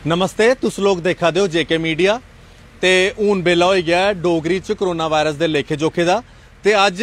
नमस्ते, तुस लोग देखा दे हो जेके मीडिया। ते हून बेला हो गया है डोगरी च कोरोना वायरस के लेखे जोखे का। ते अज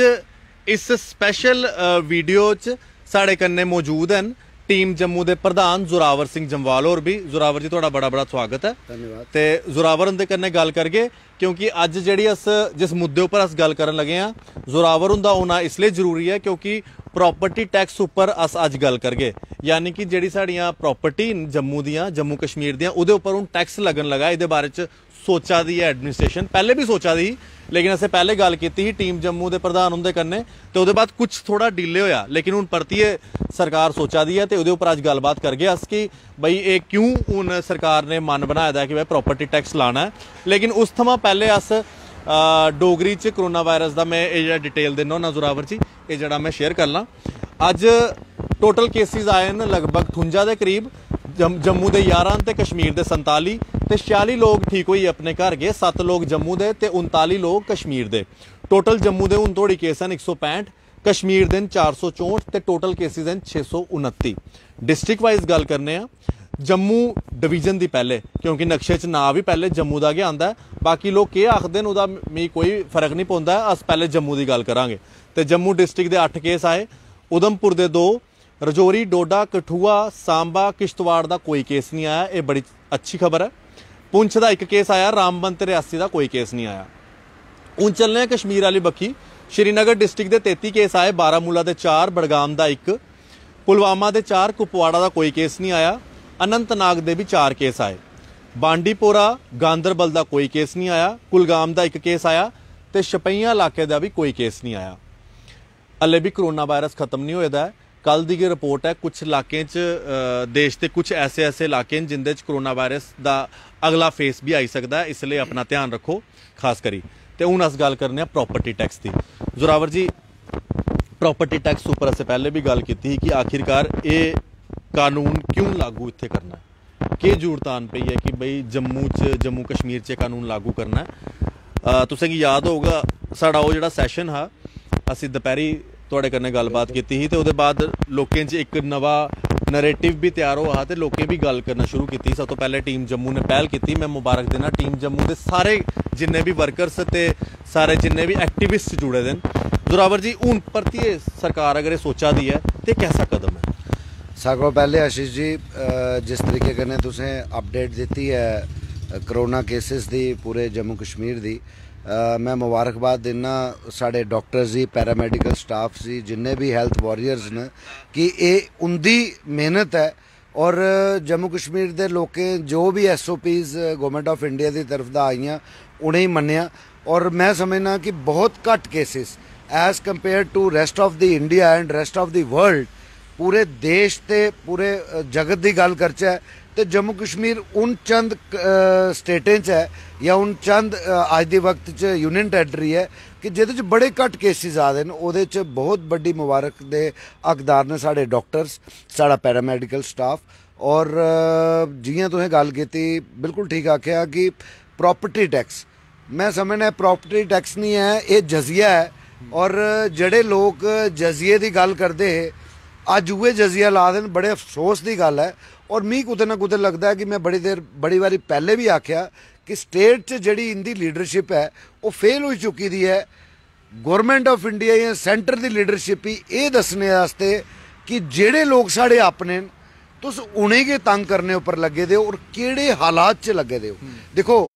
इस स्पैशल वीडियो च साढ़े कन्नै मौजूद हैं टीम जम्मू के प्रधान जोरावर सिंह जम्वाल होर भी। जोरावर जी तुहाडा बड़ा बड़ा स्वागत है। धन्यवाद। ते जोरावर हुंदे कन्नै गल करगे क्योंकि अज जिहड़ी अस जिस मुद्दे उपर अस गल करन लगे हां, जोरावर हुंदा होना इसलिए जरूरी है क्योंकि प्रॉपर्टी टैक्स उपर अस अज गल करगे। यानी कि जिहड़ी साड़ियां प्रॉपर्टी जम्मू दियां जम्मू कश्मीर दियां उहदे उपर हुण टैक्स लगन लगा। इहदे बारे च सोचा दी है एडमिनिस्ट्रेशन, पहले भी सोचा दी, लेकिन असें पहले गल की टीम जम्मू के प्रधान उंदे कन्नै, तो उहदे बाद कुछ थोड़ा डिले होया, लेकिन हुण परतिए सरकार सोचा दी है। तो उहदे उपर अज गलबात करगे अस कि बई ये क्यों हुण सरकार ने मन बनाया दा कि भाई प्रॉपर्टी टैक्स लाना है। लेकिन उस थमां पहले अस डोगरी च कोरोना वायरस का मैं ये डिटेल देना होना जोरावर जी, ये जरा मैं शेयर कर ला। अज टोटल केसिस आए न लगभग 58 के करीब, जम्मू के 11 ते कश्मीर के 47 ते 46 लोग ठीक होई अपने घर गए। 7 लोग जम्मू के ते 39 लोग कश्मीर के। टोटल जम्मू के हुण धोड़ी केस हैं 165, कश्मीर के 464 ते टोटल केसिस हैं 629। डिस्ट्रिक्ट वाइज गल करने आ, जम्मू डिवीजन की पहले, क्योंकि नक्शे च ना भी पहले जम्मू का गै आंदा है। बाकी लोग केह् आखदे न ओह्दा मिगी कोई फर्क नहीं पौंदा, अस पहले जम्मू की गल करांगे। तो जम्मू डिस्ट्रिक्ट के 8 केस आए, उधमपुर के 2, रजौरी, डोडा, कठुआ, सांबा, किश्तवाड़ का कोई केस नहीं आया, ये बड़ी अच्छी खबर है। पुंछ का 1 केस आया, रामबन ते रियासी का कोई केस नहीं आया। हूँ चलने कश्मीर वाली बक्खी, श्रीनगर डिस्ट्रिक्ट के 33 केस आए, बारामूला के 4, बड़गाम का 1, पुलवामा के 4, कुपवाड़ा का कोई केस नहीं आया, अनंतनाग के भी 4 केस आए, बांडीपोरा गांदरबल का कोई केस नहीं आया, कुलगाम का 1 केस आया, तो शपैया इलाके का भी कोई केस नहीं आया। हले भी कोरोना वायरस खत्म नहीं होया है। कल की रिपोर्ट है कुछ इलाके देश के कुछ ऐसे इलाके जिंदे कोरोना वायरस का अगला फेस भी आई सकता है, इसलिए अपना ध्यान रखो खास करी। तो हूँ अस गल करने प्रॉपर्टी टैक्स की। जोरावर जी, प्रॉपर्टी टैक्स उपर असें पहले भी गल की थी कि आखिरकार ये कानून क्यों लागू इत्थे करना है, कि जरूरत आन पई है कि बई जम्मू कश्मीर च कानून लागू करना है। तुसें याद होगा साड़ा वो जिहड़ा सैशन हा, असीं दपैहरी तुहाडे कन्नै गलबात की थी, तो उहदे बाद लोकें च एक नवा नरेटिव भी तैयार होआ ते लोकें भी गल करना शुरू की। सब तो पहले टीम जम्मू ने पहल की। मैं मुबारक देना टीम जम्मू के सारे जिन्ने भी वर्कर्स ते सारे जिन्ने भी एक्टिविस्ट जुड़े दे। जोरावर जी, हूँ परतिए सरकार अगर ये सोचा दी है तो कैसा कदम है? सारे को पहले आशीष जी, जिस तरीके कन्नै तुसें अपडेट दी है करोना केसिस दी पूरे जम्मू कश्मीर दी, मैं मुबारकबाद देना साढ़े डॉक्टर्स जी, पैरामेडिकल स्टाफ जी, जिन्ने भी हैल्थ वॉरियर्स न, कि ये उनकी मेहनत है। और जम्मू कश्मीर के लोकें जो भी SOPs गौरमेंट ऑफ इंडिया की तरफ दा आईयां उन्हें मन्निया। और मैं समझना कि बहुत घट cases as compare to rest of the India and rest of the world, पूरे देश ते पूरे जगत की गल करचै तो जम्मू कश्मीर उन चंद स्टेटें च है या उन चंद अज के वक्त च यूनियन टैरेटरी है कि जिहदे बड़े घट केसिस आ रहे हैं। उहदे च बहुत बड़ी मुबारक दे हकदार ने साढ़े डॉक्टर्स, साढ़ा पैरामेडिकल स्टाफ। और जियां तुसें गल की बिल्कुल ठीक आख्या कि प्रॉपर्टी टैक्स, मैं समझना प्रॉपर्टी टैक्स नहीं है, ये जजिया है। और जड़े लोग जजिए की गल करते हैं अज उहे जजिया ला देन, बड़े अफसोस की गल है। और मी कुते ना कुते लगता है कि मैं बड़ी बारी पहले भी आख्या कि स्टेट च जिहड़ी इंदी लीडरशिप है वो फेल हो चुकी दी है। गौरमेंट ऑफ इंडिया या सेंटर की लीडरशिप ही ये दसने वास्ते कि जेड़े लोग साढ़े अपने तुस उन्हें गै तंग करने उपर लगे दे और केड़े हालात च लगे दे हो। देखो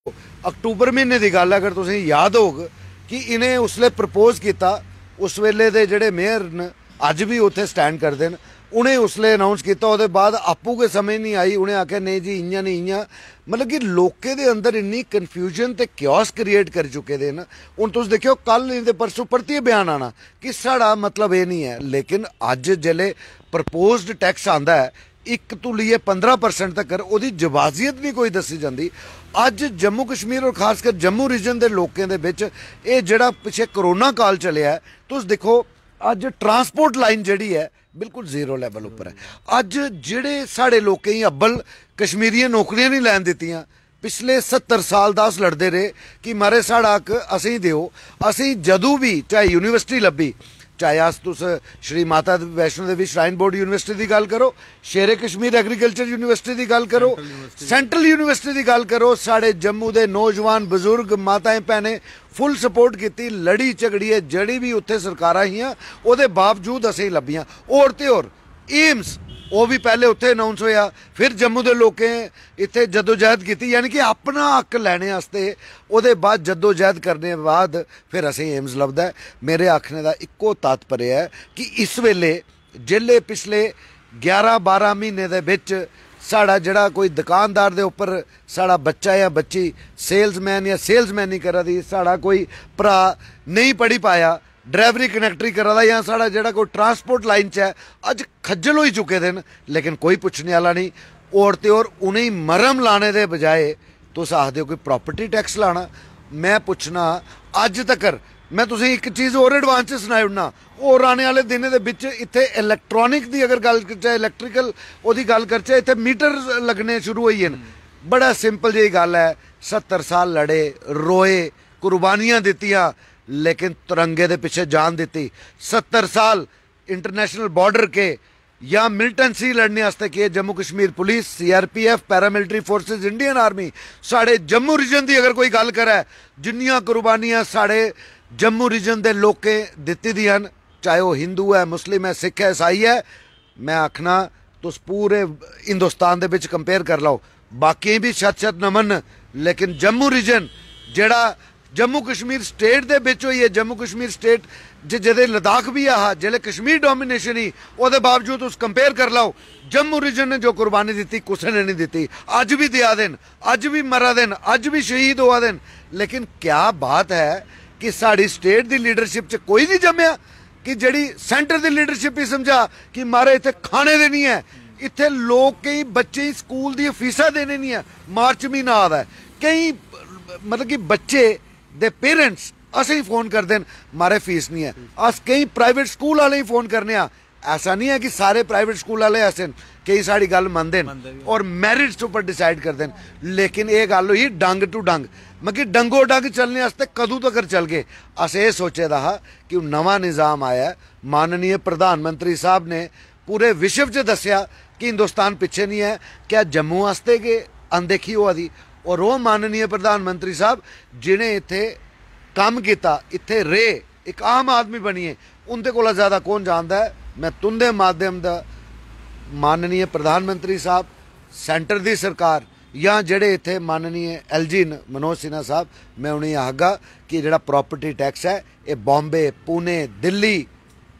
अक्तूबर महीने की गल अगर तुसें याद होग कि इन्हें उसले प्रपोज किया, उस वेले दे जेड़े मेयर न अज भी उत्थे स्टैंड करते हैं, उन्हें उसले अनाउंस किया। उसके बाद आपू के समझ नहीं आई, उन्हें आख्या नहीं जी इयां नहीं इयां, मतलब कि लोकें दे अंदर इन्नी कन्फ्यूजन ते क्योस क्रिएट कर चुके दे न। हुण तुस देखियो कल नहीं ते परसों परतिए बयान आना कि साड़ा मतलब ये नहीं है। लेकिन अज जिले प्रपोज्ड टैक्स आंदा है 1 तो लिए 15% तक, उसकी जवाजियत नहीं कोई दसी जाती। अज जम्मू कश्मीर और खासकर जम्मू रीजन के लोगों के विच ये जिहड़ा पिछे करोना काल चलिया है, तुस देखो अज ट्रांसपोर्ट लाइन जिहड़ी है बिल्कुल जीरो लैवल उपर है। अज जिहड़े साढ़े लोकें ही अब्बल कश्मीरियां नौकरियां नहीं लैन दित्तियां, पिछले 70 साल दा अस लड़दे रहे कि मारे साड़ा हक असीं दिओ। असीं जदों भी चाहे यूनिवर्सिटी लब्भी, चाहे अस तुस Shri Mata Vaishno Devi shrine board university की गल करो, शेरे कश्मीर एग्रीकल्चर यूनिवर्सिटी की गल करो, सेंट्रल यूनिवर्सिटी की गल करो, साढ़े जम्मू के नौजवान बजुर्ग माताएं भैनें फुल सपोर्ट की, लड़ी झगड़िए जड़ी भी उत्थे सरकारां हियां उहदे बावजूद असीं लभीआं। होर ते होर एम्स वो भी पहले उत्थे अनाउंस होया, फिर जम्मू के लोकें इत्थे जदोजहद की, यानी कि अपना हक लैने वास्ते उहदे बाद जदोजहद करने बाद फिर असें एम्स लभदा है। मेरे आखने का इक्को तात्पर्य है कि इस वेले जिले पिछले 11-12 महीने दे विच साड़ा जड़ा कोई दुकानदार दे उपर साड़ा बच्चा या बच्ची सेल्समैन या सेल्समैनी करा दी, साड़ा कोई भरा नहीं पढ़ी पाया, ड्राइवरी कनैक्टरी करा दा, या साड़ा जड़ा कोई ट्रांसपोर्ट लाइन च है, अज खज्जल हो चुके थे, लेकिन कोई पुछने वाला नहीं। और तो और उन्हें मरम लाने के बजाय तुस आखदे हो कोई प्रॉपर्टी टैक्स लाना। मैं पुछना अज तक मैं तुसें एक चीज़ और एडवांस सुनाई उड़ना, और आने वाले दिनों के विच इत्थे इलैक्ट्रॉनिक की अगर गल करचे, इलैक्ट्रिकल ओदी गल करचे, इत्थे मीटर लगने शुरू होई हैं। बड़ा सिंपल जी गल है, 70 साल लड़े, रोए, कुर्बानियां दित्तियां, लेकिन तिरंगे दे पिछे जान दी। 70 साल इंटरनेशनल बॉर्डर के या मिलिटेंसी लड़ने वास्ते किए, Jammu Kashmir police, CRPF, paramilitary forces, Indian army, साढ़े जम्मू रीजन की अगर कोई गल करे, जिन्नियां कुर्बानियां साढ़े जम्मू रीजन के लोकें दित्ती दी हन, चाहे वह हिंदू है, मुस्लिम है, सिख है, ईसाई है। मैं आखना तुस पूरे हिंदुस्तान दे विच कंपेयर कर लो, बाकी भी शत नमन, लेकिन जम्मू रीजन जड़ा जम्मू कश्मीर स्टेट दे विच होई है, जम्मू कश्मीर स्टेट जिहदे लद्दाख भी आ, जिहले कश्मीर डोमीनेशन ही, उहदे बावजूद उस कंपेयर कर लो, जम्मू रीजन ने जो कुर्बानी दी कुछ ने नहीं दी। अज भी दिया दिन, अज भी मरा दिन, अज भी शहीद हुआ दिन। लेकिन क्या बात है कि साड़ी स्टेट की लीडरशिप च कोई नहीं जमया कि जड़ी सेंटर की लीडरशिप ही समझा कि मारे इत्थे खाने देनी है, इत्थे लोग कई बच्चे स्कूल दी फीसां देने नहीं है। मार्च महीना आ रहा है, कई मतलब कि बच्चे दे पेरेंट्स असें फोन कर देन मारे फीस नहीं है, अस कई प्राइवेट स्कूल वाले ही फोन करने आ। ऐसा नहीं है कि सारे प्राइवेट स्कूल वाले ऐसे कई साड़ी गल मनदे और मैरिट्स उपर डिसाइड कर देन, लेकिन ये गल हुई डंग टू डंग, मतलब डंगो डंग चलने वास्ते कदों तक चल गए। अस ये सोचे दा कि नवा निज़ाम आया, माननीय प्रधानमंत्री साहब ने पूरे विश्व च दसिया कि हिंदुस्तान पिछे नहीं है, क्या जम्मू वास्ते के अनदेखी हुआ दी। और वो माननीय प्रधानमंत्री साहब जिन्हें इत्थे काम किया, इत्थे रे एक आम आदमी बनिए, उनके कोला ज़्यादा कौन जानता है। मैं तुंदे माध्यम दा माननीय प्रधानमंत्री साहब, सेंटर दी सरकार या जेड़े इत्थे माननीय LG मनोज सिन्हा साहब, मैं उन्हें आखगा कि जेड़ा प्रॉपर्टी टैक्स है ये बॉम्बे, पुणे, दिल्ली,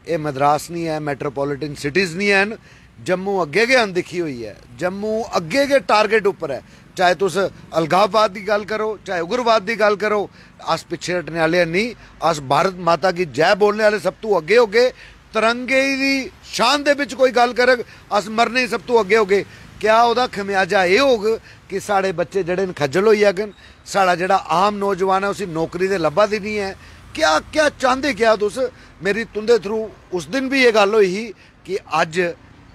ये मद्रास नहीं है, मैट्रोपोलिटन सिटीज़ नहीं है, जम्मू अगे गए अनदिखी हुई है, जम्मू अगे गए टारगेट उपर है। चाहे तुस अलगाववाद की गल करो, चाहे उग्रवाद की गल करो, अस पिछे हटने वाले नहीं, अस भारत माता की जय बोलने वाले सब तो अगे हो गए। तिरंगे की शान दे विच कोई गल करे, अस मरने सब तो अगे हो गए। क्या वह खमियाजा ये होग कि साढ़े बच्चे जड़े खज्जल हो जागन, साड़ा जड़ा आम नौजवान है उसी नौकरी दे लब्भा दी नहीं है। क्या क्या चाहते क्या तुस? मेरी तुंदे थ्रू उस दिन भी ये गल हुई ही कि अज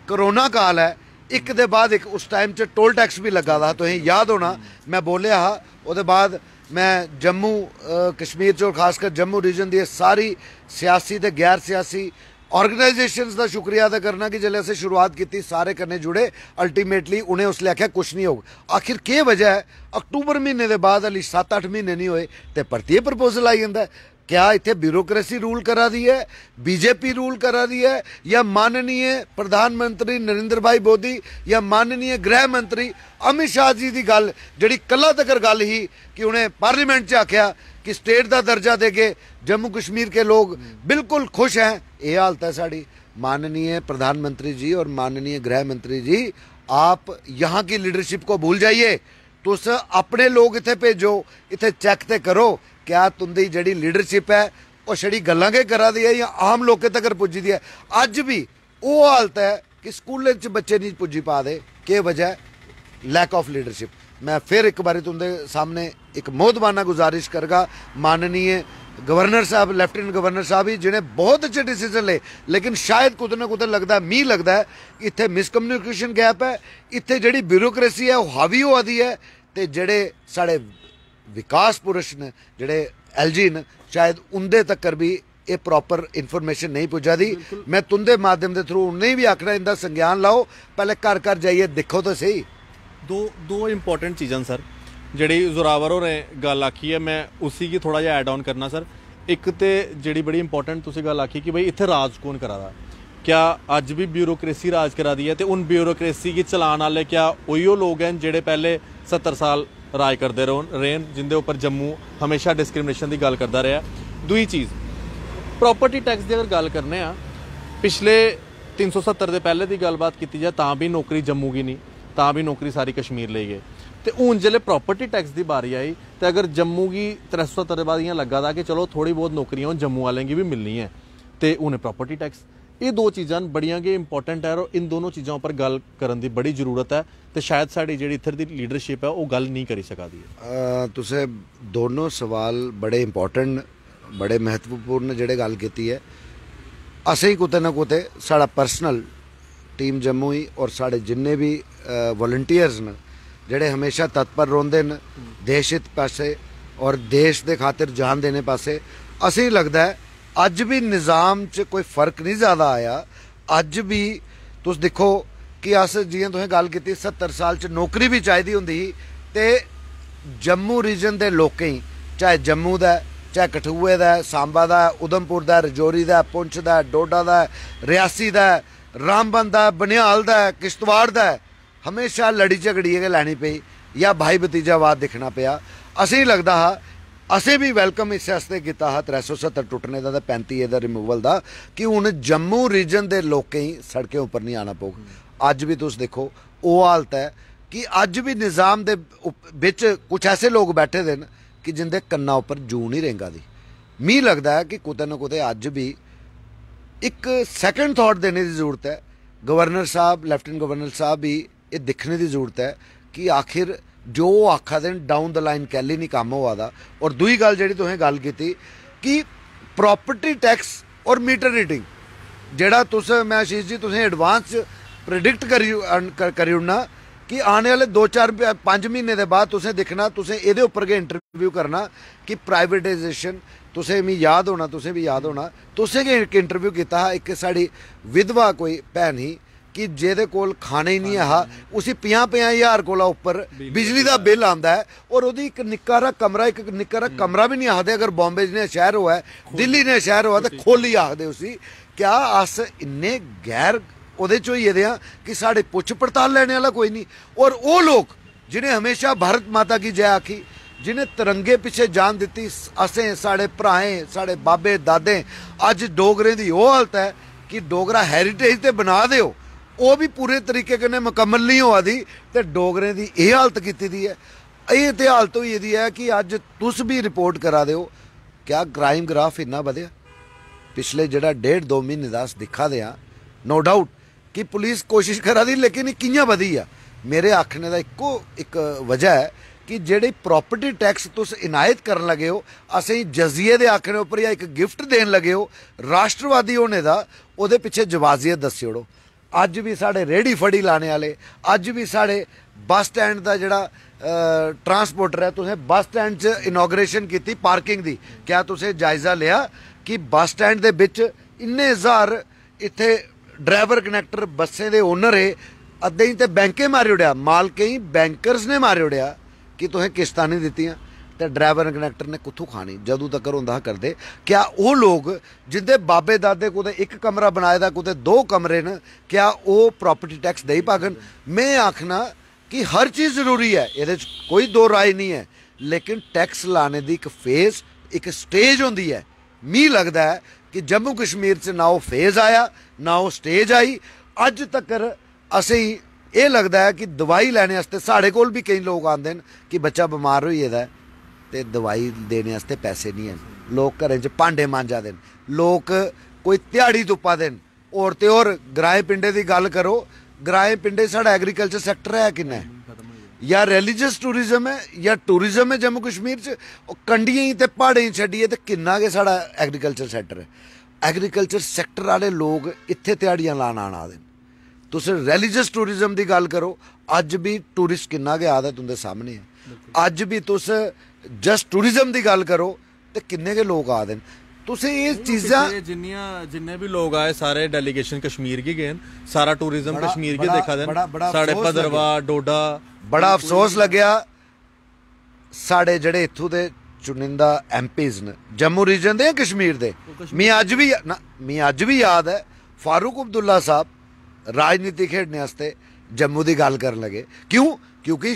करोना काल है, एक दे बाद एक उस टाइम च टोल टैक्स भी लगा था, तो याद होना मैं बोलिया हा। उसके बाद मैं जम्मू कश्मीर चो खासकर जम्मू रीजन की सारी सियासी ते गैर सियासी ऑर्गेनाइजेशंस का शुक्रिया अदा करना कि जिसले असें शुरुआत की सारे कन्ने जुड़े, अल्टीमेटली उन्हें उसले आख्या कुछ नहीं होगा। आखिर के वजह है अक्टूबर महीने के बाद हली 7-8 महीने नहीं होए तो परतिए प्रपोजल आई जाता है। क्या इतने ब्यूरोक्रेसी रूल करा दी है, बीजेपी रूल करा दी है, या माननीय प्रधानमंत्री नरेंद्र भाई मोदी या माननीय गृह मंत्री अमित शाह जी की गल जी कल तक गल ही कि उन्हें पार्लीमेंट च आख्या कि स्टेट का दर्जा दे के जम्मू कश्मीर के लोग बिल्कुल खुश हैं। ये हालत है साड़ी। माननीय प्रधानमंत्री जी और माननीय गृह मंत्री जी, आप यहाँ की लीडरशिप को भूल जाइए, तुस अपने लोग इतने भेजो, इतने चेक ते करो क्या तुंदी जड़ी लीडरशिप है वो छड़ी गल्लां के करा दी है या आम लोगों तक पुजी दी है। अज भी वो हालत है कि स्कूलें च बच्चे नहीं पुजी पा दे, के वजह लैक ऑफ लीडरशिप। मैं फिर एक बार तुंदे सामने एक मोहतबाना गुजारिश करगा, माननीय गवर्नर साहब, लेफ्टिनेंट गवर्नर साहब ही जिन्हें बहुत अच्छे डिसीजन ले, लेकिन शायद कुछ ना कुछ लगता है, मी लगता है इत्थे मिसकम्युनिकेशन गैप है, इत्थे जड़ी ब्यूरोक्रेसी है वो हावी होआ दी है, तो जड़े साढ़े विकास पुरुष ने जड़े LG न शायद उनके तक भी ये प्रॉपर इन्फॉर्मेशन नहीं पुजा दी। मैं तुंदे माध्यम के थ्रू उन्हें भी आखना इनका संज्ञान लाओ, पहले घर घर जाइए देखो तो सही। दो इंपॉर्टेंट चीज़ां सर ਜਿਹੜੀ ਜ਼ੋਰਾਵਰ ਹੋਰੇ ਗੱਲ ਆਖੀ ਹੈ, ਮੈਂ ਉसी की थोड़ा ਜਿਹਾ ਐਡ ਆਨ करना सर। एक तो ਜਿਹੜੀ बड़ी इंपॉर्टेंट ਤੁਸੀਂ ਗੱਲ ਆਖੀ कि भाई इत्थे राज कौन करा दा, क्या अज भी ब्यूरोक्रेसी राज करा दी है? तो उन ब्यूरोक्रेसी की चलान वाले क्या उही लोग हैं जेडे पहले 70 साल राज करते रहे, जिंदे उपर जम्मू हमेशा डिस्क्रिमिनेशन की गल करता रहा। दूई चीज़ प्रॉपर्टी टैक्स की अगर गल करने पिछले 370 के पहले की गलबात की जाए तां भी नौकरी जम्मू की नहीं, तां भी नौकरी सारी कश्मीर ले गए। तो हूँ जिसले प्रॉपर्टी टैक्स की बारी आई तो अगर जम्मू की 370 के बाद इं लगा था कि चलो थोड़ी बहुत नौकरियां जम्मू वाले की भी मिलनी है, तो उन्हें प्रॉपर्टी टैक्स, ये दो चीज़ां बड़ियां गै इंपॉर्टेंट है और इन दोनों चीज़ों पर गल करन दी बड़ी जरूरत है। तो शायद साड़ी जी इधर की लीडरशिप है वो गल नहीं करी सका दी। तुसें दोनों सवाल बड़े इंपॉर्टेंट बड़े महत्वपूर्ण जेडे गल की है। असें कुते ना कुते साड़ा पर्सनल टीम जम्मू ही और साढ़े जिन्ने भी वॉलंटियर्स न जेडे हमेशा तत्पर रोंदे न देश हित पासे और देश के खातिर जान देने पासे, असें लगता है अज भी निज़ाम च कोई फर्क नहीं ज़्यादा आया। अज भी तुस देखो कि अस जियां तुसें गल की 70 साल च नौकरी भी चाहिए होंदी ते जम्मू रीजन के लोकें ही, चाहे जम्मू का चाहे कठुए का, सांबा का, उधमपुर का, रजौरी का, पुंछ का, डोडा का, रियासी का, रामबन का, बनिहाल का, किश्तवाड़ का, हमेशा लड़ी झगड़ी के लैनी पई या भाई भतीजावाद दिखना पिया। असें लगता हा असें भी वैलकम इस वास्ते किया हा 370 टुटने का 35 का रिमूवल का कि हुण जम्मू रीजन के लोकें ही सड़कें उपर नहीं आना पऊग। अज भी तुस देखो वो हालत है कि अज भी निज़ाम दे विच कुछ ऐसे लोग बैठे दे कि जिंदे कन्ना उपर जू नहीं रेंगा दी। मी लगता है कि कुते ना कुते अज भी एक सैकेंड थॉट देने की जरूरत है। गवर्नर साहब, लैफ्टिनेंट गवर्नर साहब भी ये दिखने की जरूरत है कि आखिर जो आखा देन डाउन द लाइन कैली नहीं काम हुआ दा। और दूई गल जी तुसें गल की कि प्रॉपर्टी टैक्स और मीटर रीडिंग जेड़ा तुस मैं आशीष जी तुसें एडवांस प्रिडिक्ट करी उड़ना कि आने वाले 2-4-5 महीने के बाद तुसें दिखना, तुसें ये उपर गै इंटरव्यू करना कि प्राइवेटाइजेशन तुसें मी याद होना, तुसें भी याद होना, तुसें गै एक इंटरव्यू किया एक साड़ी विधवा कोई भैन ही कि जेदे कोल खाने ही नहीं है उसी 50,000 कोला उपर बिजली का बिल आता है और वो एक निक्का कमरा कमरा भी नहीं आखते। अगर बॉम्बे ने शहर हुआ है, दिल्ली ने शहर हुआ तो खोली आखते उसी। क्या अस इन्ने गैर ਉਹਦੇ ਚੋਂ ਹੀ ਇਹਦੇ ਆ कि साढ़े पुछ पड़ताल लेने वाला कोई नहीं। और वो लोग जिन्हें हमेशा भारत माता की जय आखी, जिन्हें तिरंगे पिछे जान दी, असें साढ़े भराएं साढ़े बाबे दादे, अज डोगरें की वो हालत है कि डोगरा हैरीटेज तो बना दो वो भी पूरे तरीके कन्नै मुकम्मल नहीं होआ दी ते डोगरें की यह हालत की दी है। ये तो हालत हुई दी है कि अज तुस भी रिपोर्ट करा दो क्या क्राइम ग्राफ इन्ना वधिया पिछले जड़ा 1.5-2 महीने का अस दिखा दे। नो डाउट कि पुलिस कोशिश करा दी लेकिन कियां वधी आ। मेरे आखने का एक वजह है कि जेड़ी प्रॉपर्टी टैक्स तुस इनायत करन लगे हो, असें जजिए दे आखने उपर या एक गिफ्ट देन लगे हो राष्ट्रवादी होने का, उहदे पिछे जवाजियत दस्सी ओड़ो। अज भी साढ़े रेहड़ी फड़ी लाने वाले, अज भी साढ़े बस स्टैंड का जड़ा ट्रांसपोर्टर है, तुसें बस स्टैंड च इनोग्रेशन की पार्किंग की, क्या तुसें जायजा लिया कि बस स्टैंड के बिच इन्ने हज़ार इत्थे ड्राइवर कनैक्टर बसें दे ओनर है, अद्धे ही तो बैंकें मारी उड़िया, मालकें ही बैंकरस ने मारी उड़िया कि तुसें किश्तां नहीं दित्तियां तो ड्राइवर कनैक्टर ने कुत्थों खानी जदों तक होंदा करदे। क्या वो लोग जिंदे बाबे दादे कुते एक कमरा बनाए दा कुते 2 कमरे न, क्या वो प्रॉपर्टी टैक्स दे पागन? मैं आखना कि हर चीज़ जरूरी है, ये कोई दो राय नहीं है, लेकिन टैक्स लाने की एक फेज एक स्टेज होंदी है। मी लगता है कि जम्मू कश्मीर से ना वो फेज आया ना वो स्टेज आई। अज तक असें ये लगता है कि दवाई लैने वास्ते साढ़े कोल भी कई लोग आते हैं कि बच्चा बीमार हो गेदा ते दवाई देने वास्ते पैसे नहीं हैं, लोग घरें च भांडे मांजा दे, लोग कोई ध्याड़ी तुप्पा दे। और तो और ग्राएं पिंडे की गल करो, ग्राएं पिंडे साढ़ा एग्रीकल्चर सैक्टर है किन्ना है, या रिलीजियस टूरिज्म है या टूरिज्म है जम्मू कश्मीर च, कंडियां ही ते प्हाड़ें ही छड्डिए ते किन्ना गै साढ़ा एग्रीकल्चर सैक्टर है। एग्रीकल्चर सैक्टर वाले लोग इत्थे ध्याड़ियां लान आना दे। तुस रिलीजियस टूरिज्म की गल करो, अज भी टूरिस्ट किन्ना गै आदा तुंदे सामने है। अज भी तुस जस्ट टूरिज्म की गल करो तो किन्ने गै लोग आदे। ਤੁਸੀਂ ਇਹ ਚੀਜ਼ਾਂ जिन्ने भी लोग आए सारे डेलीगेशन कश्मीर की गए, सारा टूरिज्म कश्मीर की देखा देन, साढ़े भद्रवा डोडा। बड़ा अफसोस लग्या साढ़े जेड़े इत्थों दे चुनिंदा MPs ने जम्मू रीजन दे कश्मीर दे, मी अज भी याद है फारूक अब्दुल्ला साहब राजनीति खेडने वास्ते जम्मू की गल कर लगे। क्यों? क्योंकि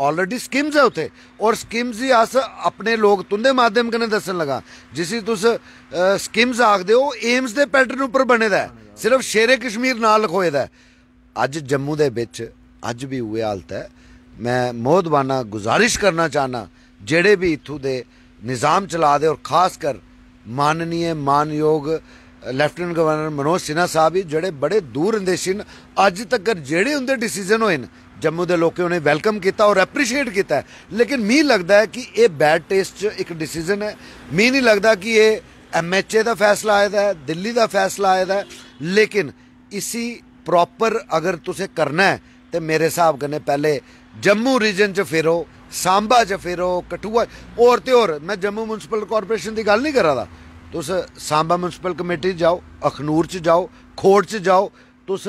ऑलरेडी स्कीम्स है उत्थे, और स्कीम्स ही अस अपने लोग तुंदे माध्यम कन्नै दस्सन लगा जिसी तुस स्कीम्स आखदे हो एम्स दे पैटर्न उपर बने दा है, सिर्फ शेरे कश्मीर नाल लिखोए दा है। अज जम्मू दे विच अज भी उहे हालत है। मैं मोहतबाना गुजारिश करना चाहना जेड़े भी इत्थों दे निज़ाम चला दे, और खास कर माननीय मानयोग लैफ्टिनेंट गवर्नर मनोज सिन्हा साहब ही जेड़े बड़े दूर अंदेशी न, अज तक जेड़े उनके डिसीजन होए न जम्मू के लोगों उन्हें वेलकम किया और एप्रीशिएट किया। लेकिन मी लगता है कि ये बैड टेस्ट एक डिसीजन है। मी नहीं लगता कि ये MHA का फैसला आया है, दिल्ली का फैसला आया है। लेकिन इसी प्रॉपर अगर तुसें करना है तो मेरे हिसाब कन्नै पहले जम्मू रीजन च फिरो, सांबा च फिरो, कठुआ और तो और मैं जम्मू म्यूनसिपल कॉरपोरेशन की गल नहीं करा दा। तुस सांबा म्यूनसिपल कमेटी जाओ, अखनूर च जाओ, खोड़ च जाओ, तुस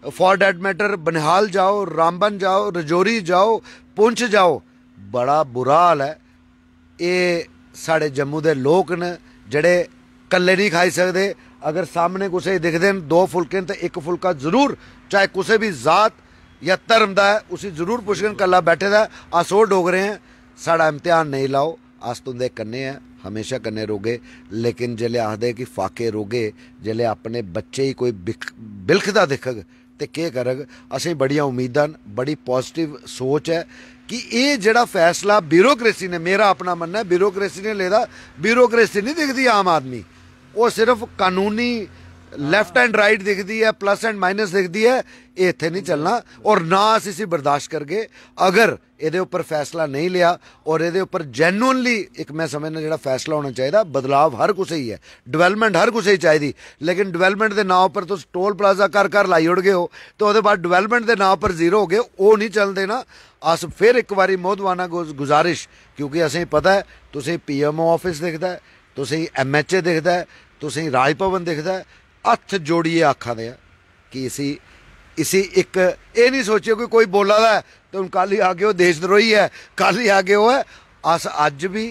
फॉर डैट मैटर बनिहाल जाओ, रामबन जाओ, रजौरी जाओ, पुंछ जाओ, बड़ा बुरा हाल है। ये साढ़े जम्मू के लोग न जेड़े कल्ले नहीं खाई सकते। अगर सामने कुछ दिखते हैं 2 फुलके तो 1 फुलका जरूर, चाहे कुछ भी जात या धर्म का है, उसी जरूर पुछन कल्ला बैठे दा। अस वो डोगरे हैं, साड़ा इम्तिहान नहीं लाओ, अस तुंदे कन्ने हैं, हमेशा कन्ने रोगे। लेकिन जिले आखदे कि फाके रोगे, जिले अपने बच्चे ही कोई बिलखदा दिखग तो क्या करग। असें बड़िया उम्मीदां, बड़ी पॉजिटिव सोच है कि ये जड़ा फैसला ब्यूरोक्रेसी ने, मेरा अपना मनना है ब्यूरोक्रेसी ने लेदा। ब्यूरोक्रेसी नहीं दिखती आम आदमी, वो सिर्फ कानूनी लैफ्ट एंड राइट दिखती है, प्लस एंड माइनस दिखती है। ये इत्थे नहीं चलना और ना अस इसी बर्दाश्त करगे। अगर ये उपर फैसला नहीं लिया और ये उपर जैनुअनली एक मैं समझना जो फैसला होना चाहिए, बदलाव हर कुछ ही है, डिवेलपमेंट हर कुछ ही चाहिए। लेकिन डिवेलपमेंट के नाम पर तो टोल प्लाजा कर लाई उड़ गए हो, तो वो बाद डिवेलपमेंट के नाम पर जीरो हो गए, वो नहीं चल देना। अस फिर एक बारी मोहतबाना गुजारिश, क्योंकि असें पता है तुसें PMO ऑफिस दिखता है, तुसें MHA दिखता है, तुसें राज भवन दिखता है। हथ जोड़िए आखा दे कि इसी एक ये नहीं सोचिए कि कोई बोला दा है तो हम कल ही आगे वो देशद्रोही है, कल ही आगे वो है। अस अज भी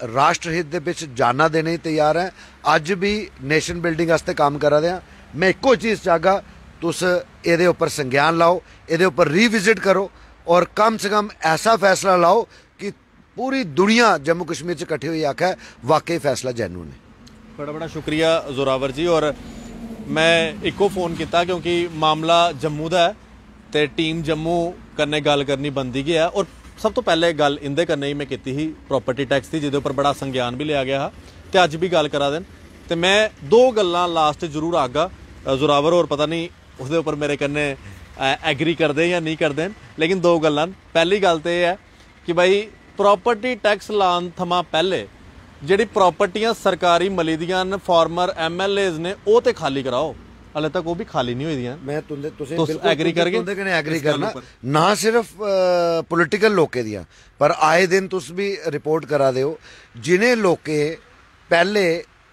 राष्ट्र हित दे विच जाना देने ही तैयार हैं, अज भी नेशन बिल्डिंग वास्ते काम करा दे। मैं एको चीज़ चाहगा, तुस ये उपर संज्ञान लाओ, ये उपर रीविजिट करो और कम से कम ऐसा फैसला लाओ कि पूरी दुनिया जम्मू कश्मीर च इकट्ठी हुई आखे वाकई फैसला जैनुअन है। बड़ा बड़ा शुक्रिया जोरावर जी। और मैं इको फोन किया क्योंकि मामला जम्मू का है तो टीम जम्मू कन्नै गल करनी बनती गया। और सब तो पहले गल इंदे कन्नै ही मैं की ही प्रॉपर्टी टैक्स की, जिहदे उपर बड़ा संज्ञान भी लिया गया तो अज भी गल करा देन। तो मैं 2 गल्लां लास्ट जरूर आगा, जोरावर और पता नहीं उसदे उपर मेरे कन्नै एग्री करदे या नहीं करदे, लेकिन 2 गल्लां। पहली गल तो यह है कि भाई प्रॉपर्टी टैक्स लाने थमां पहले ਜਿਹੜੀ प्रॉपर्टियां सरकारी मली दियां न, फॉर्मर MLAs ने वो तो खाली कराओ, हाले तक वो भी खाली नहीं हुई। मैं एग्री करना ना सिर्फ पोलिटिकल लोकें दियां, पर आए दिन तुस भी रिपोर्ट करा दे हो जिन्हें लोकें पहले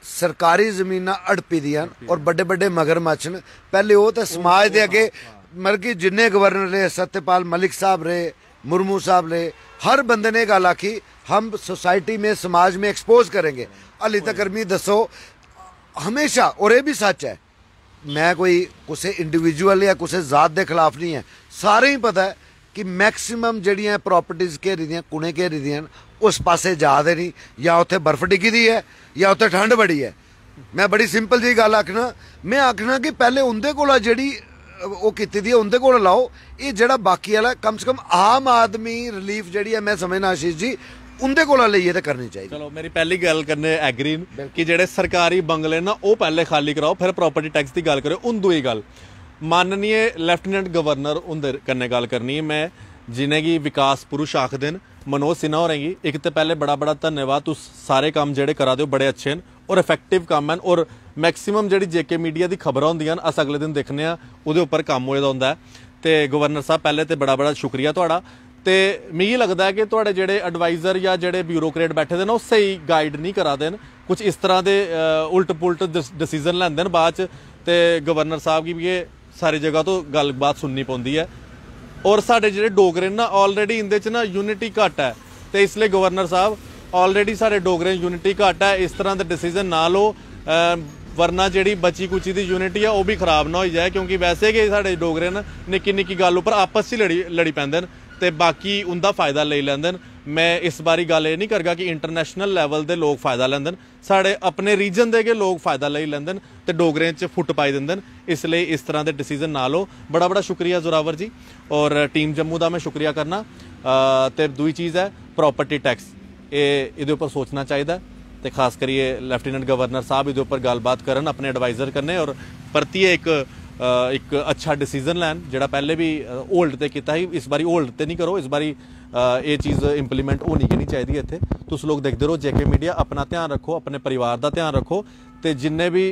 सरकारी जमीनां हड़पी दियां और बड़े बड़े मगरमच्छ न। पहले वो तो समाज के अगे मतलब कि जिन्ने गवर्नर रहे, सत्यपाल मलिक साहब रहे, मुर्मू साहब रहे, हर बंदे ने गल आखी हम सोसाइटी में समाज में एक्सपोज करेंगे। अली तक मी दसो हमेशा, और ये भी सच है, मैं कोई कुछ इंडिविजुअल या कुछ जात के खिलाफ नहीं है, सारे ही पता है कि मैक्सीमम जड़ियाँ प्रॉपर्टीज घेरी दियाँ कुने घेरी दियां उस पासे जा दे नहीं, या उत्थे बर्फ डिगी दी है या उत्थे ठंड बड़ी है। मैं बड़ी सिंपल जी गल आखना, मैं आखना कि पहले उनके कोल जी वो की दी उनके कोल लाओ, ये जड़ा बाकी वाला कम से कम आम आदमी रिलीफ जी है, मैं समझना आशीष जी उनके कोल लेइए तो करनी चाहिए। चलो मेरी पहली गल करने एग्री कि जेडे सरकारी बंगले ना वो पहले खाली कराओ, फिर प्रॉपर्टी टैक्स की गल करो। उन दूई गल माननीय लैफ्टिनेंट गवर्नर उंदे कन्नै गल करनी है मैं, जिन्हें कि विकास पुरुष आखदे न, मनोज सिन्हा होरें गी एक तो पहले बड़ा बड़ा धन्यवाद। तुस सारे काम जेडे करा दे बड़े अच्छे न और इफेक्टिव काम हैं, और मैक्सीमम जी JK मीडिया की खबर होंदियां अस अगले दिन देखने उहदे उपर काम होए दा हुंदा है। ते गवर्नर साहब पहले तो बड़ा बड़ा शुक्रिया तुहाडा। ਤੇ ਮੈਨੂੰ ਲੱਗਦਾ ਹੈ ਕਿ ਤੁਹਾਡੇ ਜਿਹੜੇ ਐਡਵਾਈਜ਼ਰ ਜਾਂ ਜਿਹੜੇ ਬਿਊਰੋਕਰੇਟ ਬੈਠੇ ਦੇ ਨੇ ਉਹ ਸਹੀ ਗਾਈਡ ਨਹੀਂ ਕਰਾ ਦੇਣ, ਕੁਝ ਇਸ ਤਰ੍ਹਾਂ ਦੇ ਉਲਟ ਪੁਲਟ ਡਿਸੀਜਨ ਲੈਂਦੇ ਨੇ ਬਾਅਦ ਚ ਤੇ ਗਵਰਨਰ ਸਾਹਿਬ की भी सारी जगह तो गलबात सुननी पौंदी है। और साढ़े ਜਿਹੜੇ डोगरे ना ऑलरेडी इंदे च ना यूनिटी घट है, तो इसलिए गवर्नर साहब ऑलरेडी साढ़े डोगरे यूनिटी घट है, इस तरह के डिसीजन ना लो, वरना जी बची कुची की यूनिटी है वह भी खराब ना हो जाए, क्योंकि वैसे कि साढ़े डोगरे न निक्की निक्की गल उपर आपस च लड़ी पैंदे न ते बाकी उनका फायदा ले लैंदे न। मैं इस बारी गल ये नहीं करगा कि इंटरनेशनल लैवल के लोग फायदा लैंदे न, साढ़े अपने रीजन के गए फायदा ले लैंदे न ते डोगरें च फुट पाई दिंदे न, इसलिए इस तरह के डिसीजन ना लो। बड़ा बड़ा शुक्रिया जोरावर जी और टीम जम्मू का मैं शुक्रिया करना। तो दूई चीज़ है प्रॉपर्टी टैक्स, ये उपर सोचना चाहिए, तो खास करिए लैफ्टीनेंट गवर्नर साहब ये उपर गलबात करन, अपने एडवाइज़र करने और परतिए एक अच्छा डिसीजन लैन, जिहड़ा पहले भी होल्ड ते कीता ही, इस बारी होल्ड ते नहीं करो, इस बारी ये चीज़ इंप्लीमेंट होनी गै नहीं चाहिए इत्थे। तुस लोग देखते रहो जेके मीडिया, अपना ध्यान रखो, अपने परिवार का ध्यान रखो, तो जिन्ने भी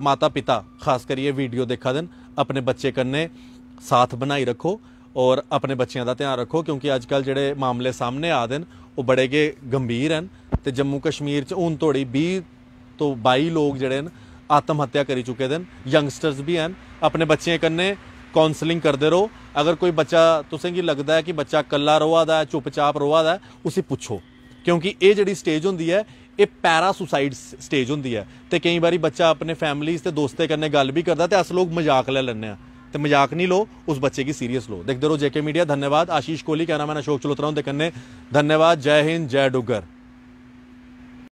माता पिता खास करिए वीडियो देखा देन अपने बच्चे कन्ने साथ बनाई रखो और अपने बच्चों का ध्यान रखो, क्योंकि अजकल जिहड़े मामले सामने आ देन वो बड़े गै गंभीर हैं। तो जम्मू कश्मीर च हुण तोड़ी 20 तो 22 लोग जिहड़े न आत्म हत्या करी चुके हैं, यंगस्टर्स भी हैं। अपने बच्चे कन्ने काउंसलिंग करते रहो, अगर कोई बच्चा तुसें गी लगता है कि बच्चा कल्ला रोआ दा है, चुपचाप रोआ दा है, उसी पुछो, क्योंकि ये जिहड़ी स्टेज होंदी है ये पैरा सुसाइड स्टेज होंदी है। तो कई बार बच्चा अपने फैमिलीज ते दोस्तें कन्नै गल भी करता, तो अस लोग मजाक ले लैंदे, तो मजाक नहीं लो, उस बच्चे की सीरियस लो। देखते रहो जेके मीडिया। धन्यवाद। आशीष कोहली, कैमरामैन अशोक चलोत्रा उंदे कन्नै, धन्यवाद। जय हिंद, जय डुग्गर।